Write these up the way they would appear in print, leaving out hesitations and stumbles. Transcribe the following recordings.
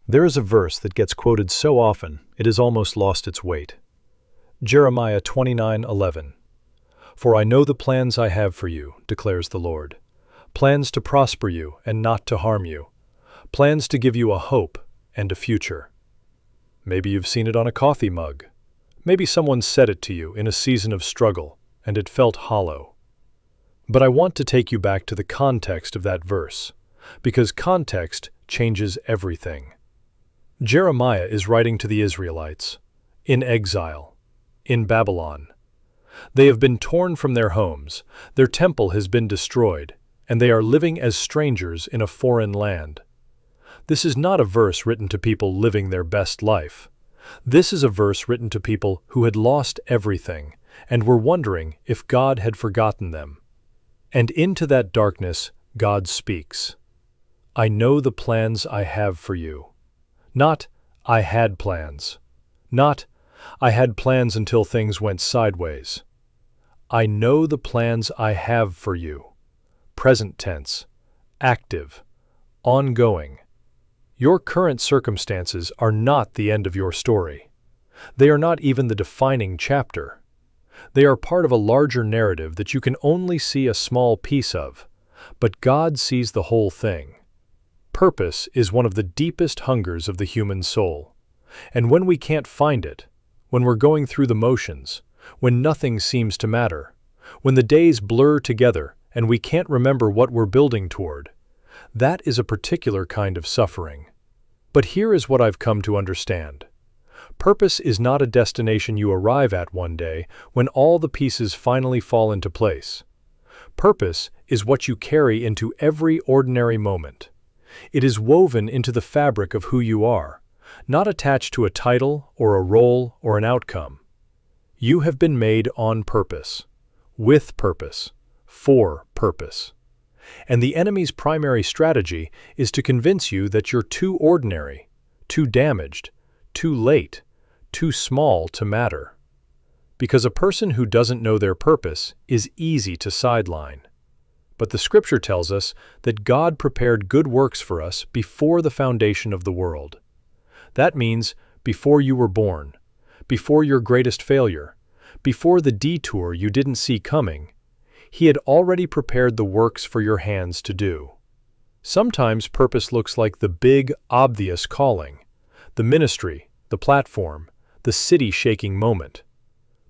There is a verse that gets quoted so often it has almost lost its weight. Jeremiah 29:11. For I know the plans I have for you, declares the Lord. Plans to prosper you and not to harm you. Plans to give you a hope and a future. Maybe you've seen it on a coffee mug. Maybe someone said it to you in a season of struggle and it felt hollow. But I want to take you back to the context of that verse, because context changes everything. Jeremiah is writing to the Israelites, in exile, in Babylon. They have been torn from their homes, their temple has been destroyed, and they are living as strangers in a foreign land. This is not a verse written to people living their best life. This is a verse written to people who had lost everything and were wondering if God had forgotten them. And into that darkness, God speaks. I know the plans I have for you. Not, I had plans. Not, I had plans until things went sideways. I know the plans I have for you. Present tense, active, ongoing. Your current circumstances are not the end of your story. They are not even the defining chapter. They are part of a larger narrative that you can only see a small piece of, but God sees the whole thing. Purpose is one of the deepest hungers of the human soul. And when we can't find it, when we're going through the motions, when nothing seems to matter, when the days blur together and we can't remember what we're building toward, that is a particular kind of suffering. But here is what I've come to understand. Purpose is not a destination you arrive at one day when all the pieces finally fall into place. Purpose is what you carry into every ordinary moment. It is woven into the fabric of who you are, not attached to a title or a role or an outcome. You have been made on purpose, with purpose, for purpose. And the enemy's primary strategy is to convince you that you're too ordinary, too damaged, too late, too small to matter. Because a person who doesn't know their purpose is easy to sideline. But the Scripture tells us that God prepared good works for us before the foundation of the world. That means before you were born, before your greatest failure, before the detour you didn't see coming, He had already prepared the works for your hands to do. Sometimes purpose looks like the big, obvious calling, the ministry, the platform, the city-shaking moment.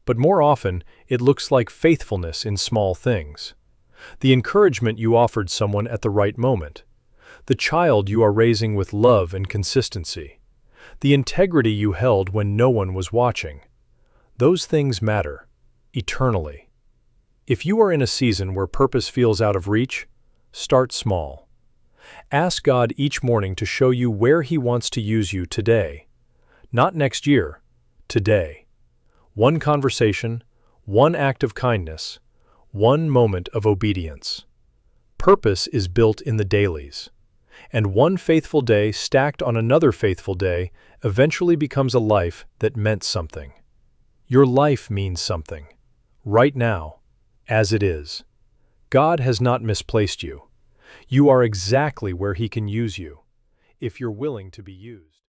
But more often, it looks like faithfulness in small things. The encouragement you offered someone at the right moment, the child you are raising with love and consistency, the integrity you held when no one was watching. Those things matter, eternally. If you are in a season where purpose feels out of reach, start small. Ask God each morning to show you where He wants to use you today. Not next year, today. One conversation, one act of kindness, one moment of obedience. Purpose is built in the dailies, and one faithful day stacked on another faithful day eventually becomes a life that meant something. Your life means something, right now, as it is. God has not misplaced you. You are exactly where He can use you, if you're willing to be used.